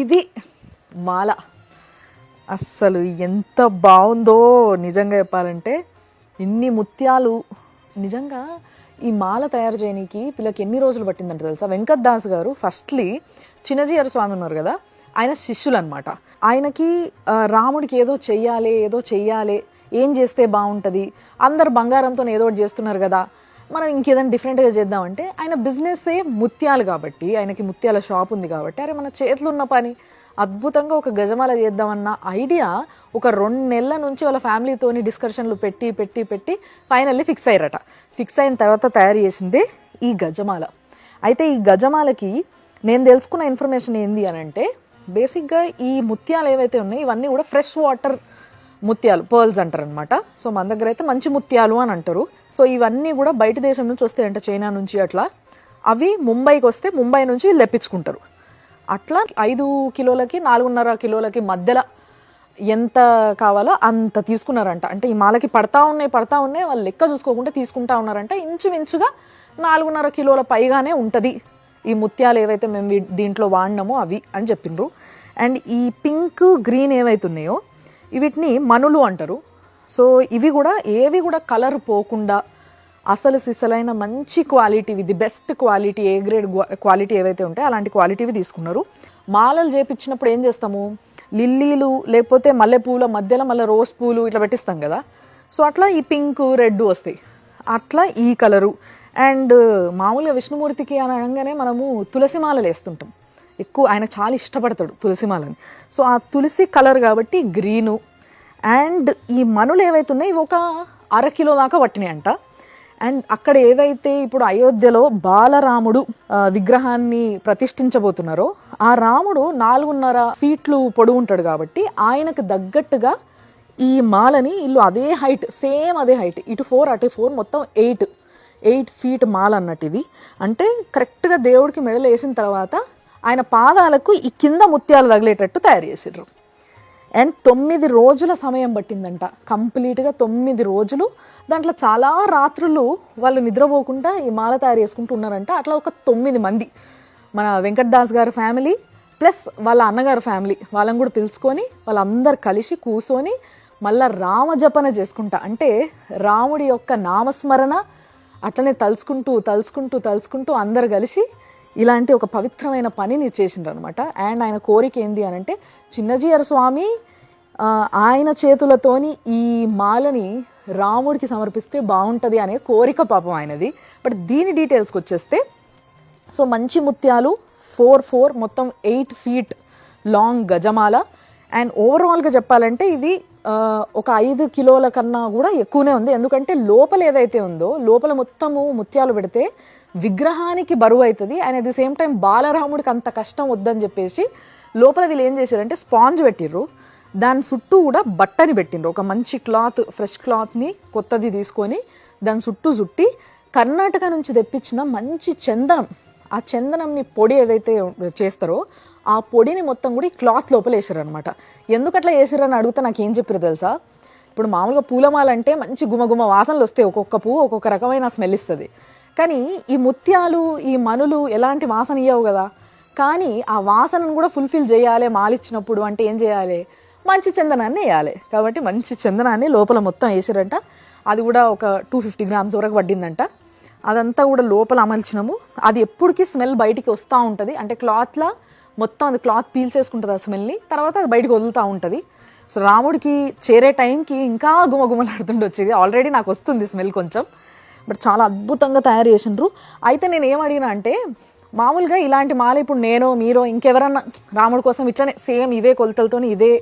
ఇది మాల. అస్సలు ఎంత బాగుందో నిజంగా చెప్పాలంటే. ఇన్ని ముత్యాలు నిజంగా ఈ మాల తయారు చేయడానికి వీళ్ళకి ఎన్ని రోజులు పట్టిందంటే తెలుసా? వెంకట్ దాస్ గారు ఫస్ట్లీ చిన్నజీయర స్వామి ఉన్నారు కదా, ఆయన శిష్యులు అనమాట. ఆయనకి రాముడికి ఏదో చెయ్యాలి, ఏం చేస్తే బాగుంటుంది, అందరు బంగారంతో ఏదో ఒకటి చేస్తున్నారు కదా, మనం ఇంకేదైనా డిఫరెంట్గా చేద్దామంటే ఆయన బిజినెస్సే ముత్యాలు కాబట్టి, ఆయనకి ముత్యాల షాప్ ఉంది కాబట్టి, అరే మన చేతిలో ఉన్న పని అద్భుతంగా ఒక గజమాల చేద్దామన్న ఐడియా ఒక 2 నెలల నుంచి వాళ్ళ ఫ్యామిలీతోని డిస్కషన్లు పెట్టి ఫైనల్లీ ఫిక్స్ అయ్యారట. ఫిక్స్ అయిన తర్వాత తయారు చేసిందే ఈ గజమాల. అయితే ఈ గజమాలకి నేను తెలుసుకున్న ఇన్ఫర్మేషన్ ఏంది అని అంటే, బేసిక్గా ఈ ముత్యాలు ఏవైతే ఉన్నాయో ఇవన్నీ కూడా ఫ్రెష్ వాటర్ ముత్యాలు, పర్ల్స్ అంటారు అనమాట. సో మన దగ్గర అయితే మంచి ముత్యాలు అని అంటారు. సో ఇవన్నీ కూడా బయట దేశం నుంచి వస్తాయంట, చైనా నుంచి అట్లా. అవి ముంబైకి వస్తే ముంబై నుంచి వీళ్ళు తెప్పించుకుంటారు. అట్లా 5 కిలోలకి 4.5 కిలోలకి మధ్యలో ఎంత కావాలో అంత తీసుకున్నారంట. అంటే ఈ మాలకి పడతా ఉన్నాయి వాళ్ళు లెక్క చూసుకోకుండా తీసుకుంటా ఉన్నారంట. ఇంచుమించుగా 4.5 కిలోల పైగానే ఉంటుంది ఈ ముత్యాలు ఏవైతే మేము దీంట్లో వాడినామో అవి అని చెప్పిండ్రు. అండ్ ఈ పింక్ గ్రీన్ ఏవైతున్నాయో వీటిని మనులు అంటారు. సో ఇవి కూడా ఏవి కూడా కలర్ పోకుండా అసలు సిసలైన మంచి క్వాలిటీవి, the best quality, A grade quality ఏవైతే ఉంటాయో అలాంటి క్వాలిటీవి తీసుకున్నారు. మాలలు చేపించినప్పుడు ఏం చేస్తాము, లిల్లీలు లేకపోతే మల్లెపూల మధ్యలో మళ్ళీ రోజ్ పూలు ఇట్లా పెట్టిస్తాం కదా. సో అట్లా ఈ పింక్ రెడ్ వస్తాయి, అట్లా ఈ కలరు. అండ్ మామూలుగా విష్ణుమూర్తికి అని అనగానే మనము తులసి మాలలు వేస్తుంటాం ఎక్కువ, ఆయన చాలా ఇష్టపడతాడు తులసి మాలని. సో ఆ తులసి కలర్ కాబట్టి గ్రీను. అండ్ ఈ మనులు ఏవైతే ఉన్నాయో ఇవి ఒక 1/2 కిలో దాకా పట్టినాయి అంట. అండ్ అక్కడ ఏదైతే ఇప్పుడు అయోధ్యలో బాలరాముడు విగ్రహాన్ని ప్రతిష్ఠించబోతున్నారో ఆ రాముడు 4.5 ఫీట్లు పొడవు ఉంటాడు కాబట్టి ఆయనకు తగ్గట్టుగా ఈ మాలని ఇల్లు అదే హైట్, సేమ్ అదే హైట్, ఇటు 4 అటు 4 మొత్తం 8 ఫీట్ మాల అన్నట్టు. ఇది అంటే కరెక్ట్గా దేవుడికి మెడలు వేసిన తర్వాత ఆయన పాదాలకు ఈ కింద ముత్యాలు తగిలేటట్టు తయారు చేసిర్రు. అండ్ 9 రోజుల సమయం పట్టిందంట, కంప్లీట్గా 9 రోజులు. దాంట్లో చాలా రాత్రులు వాళ్ళు నిద్రపోకుండా ఈ మాల తయారు చేసుకుంటూ ఉన్నారంట. అట్లా ఒక 9 మంది మన వెంకట్ దాస్ గారి ఫ్యామిలీ ప్లస్ వాళ్ళ అన్నగారు ఫ్యామిలీ వాళ్ళని కూడా పిలుచుకొని వాళ్ళందరూ కలిసి కూర్చొని మళ్ళీ రామజపన చేసుకుంటా, అంటే రాముడి యొక్క నామస్మరణ అట్లనే తలుచుకుంటూ అందరు కలిసి ఇలాంటి ఒక పవిత్రమైన పనిని చేసిండ్రు అనమాట. అండ్ ఆయన కోరిక ఏంది అని అంటే, చిన్నజీయర స్వామి ఆయన చేతులతోని ఈ మాలని రాముడికి సమర్పిస్తే బాగుంటుంది అనే కోరిక పాపం ఆయనది. బట్ దీని డీటెయిల్స్కి వచ్చేస్తే, సో మంచి ముత్యాలు 4 మొత్తం 8 ఫీట్ లాంగ్ గజమాల. అండ్ ఓవరాల్గా చెప్పాలంటే ఇది ఒక 5 కిలోల కన్నా కూడా ఎక్కువనే ఉంది. ఎందుకంటే లోపల ఏదైతే ఉందో లోపల మొత్తము ముత్యాలు పెడితే విగ్రహానికి బరువు అవుతుంది. And at the same time బాలరాముడికి అంత కష్టం వద్దని చెప్పేసి లోపల వీళ్ళు ఏం చేశారంటే స్పాంజ్ పెట్టిర్రు, దాని చుట్టూ కూడా బట్టని పెట్టిండ్రు. ఒక మంచి క్లాత్, ఫ్రెష్ క్లాత్ని కొత్తది తీసుకొని దాని చుట్టూ చుట్టి కర్ణాటక నుంచి తెప్పించిన మంచి చందనం, ఆ చందనంని పొడి ఏదైతే చేస్తారో ఆ పొడిని మొత్తం కూడా ఈ క్లాత్ లోపల వేసారు అనమాట. ఎందుకట్లా వేసారని అడిగితే నాకు ఏం చెప్పారు తెలుసా? ఇప్పుడు మామూలుగా పూలమాల అంటే మంచి గుమగుమ వాసనలు వస్తాయి, ఒక్కొక్క పువ్వు ఒక్కొక్క రకమైన స్మెల్ ఇస్తుంది. కానీ ఈ ముత్యాలు, ఈ మనులు ఎలాంటి వాసన ఇవ్వవు కదా. కానీ ఆ వాసనను కూడా ఫుల్ఫిల్ చేయాలి మాలిచ్చినప్పుడు అంటే ఏం చేయాలి, మంచి చందనాన్ని వేయాలి. కాబట్టి మంచి చందనాన్ని లోపల మొత్తం వేసారంట. అది కూడా ఒక 250 గ్రామ్స్ వరకు పడ్డిందంట. అదంతా కూడా లోపల అమల్చినాము. అది ఎప్పటికీ స్మెల్ బయటికి వస్తూ ఉంటుంది, అంటే క్లాత్లా మొత్తం అది క్లాత్ పీల్ చేసుకుంటుంది ఆ స్మెల్ని, తర్వాత అది బయటకు వదులుతూ ఉంటుంది. సో రాముడికి చేరే టైంకి ఇంకా గుమగుమలాడుతుండి వచ్చేది. ఆల్రెడీ నాకు వస్తుంది స్మెల్ కొంచెం, బట్ చాలా అద్భుతంగా తయారు చేసిండ్రు. అయితే నేను ఏం అడిగినా అంటే, మామూలుగా ఇలాంటి మాల ఇప్పుడు నేను మీరో ఇంకెవరన్నా రాముడి కోసం ఇట్లనే సేమ్ ఇవే కొలతలతో ఇదే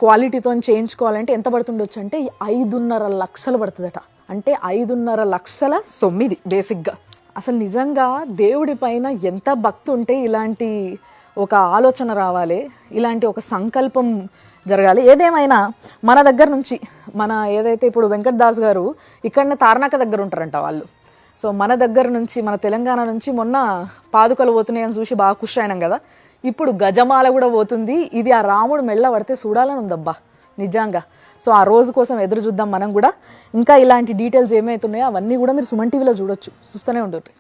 క్వాలిటీతో చేయించుకోవాలంటే ఎంత పడుతుండొచ్చు అంటే 5.5 లక్షలు పడుతుందట. అంటే 5.5 లక్షల 9 బేసిక్గా. అసలు నిజంగా దేవుడి పైన ఎంత భక్తి ఉంటే ఇలాంటి ఒక ఆలోచన రావాలి, ఇలాంటి ఒక సంకల్పం జరగాలి. ఏదేమైనా మన దగ్గర నుంచి మన ఏదైతే ఇప్పుడు వెంకట్ దాస్ గారు ఇక్కడనే తార్నాక దగ్గర ఉంటారంట వాళ్ళు. సో మన దగ్గర నుంచి మన తెలంగాణ నుంచి మొన్న పాదుకలు పోతున్నాయని చూసి బాగా ఖుషి అయినాం కదా. ఇప్పుడు గజమాల కూడా పోతుంది. ఇది ఆ రాముడు మెళ్ళ పడితే చూడాలని ఉందబ్బా నిజంగా. సో ఆ రోజు కోసం ఎదురు చూద్దాం మనం కూడా. ఇంకా ఇలాంటి డీటెయిల్స్ ఏమైతున్నాయో అవన్నీ కూడా మీరు సుమన్ టీవీలో చూడొచ్చు, చూస్తూనే ఉండరు.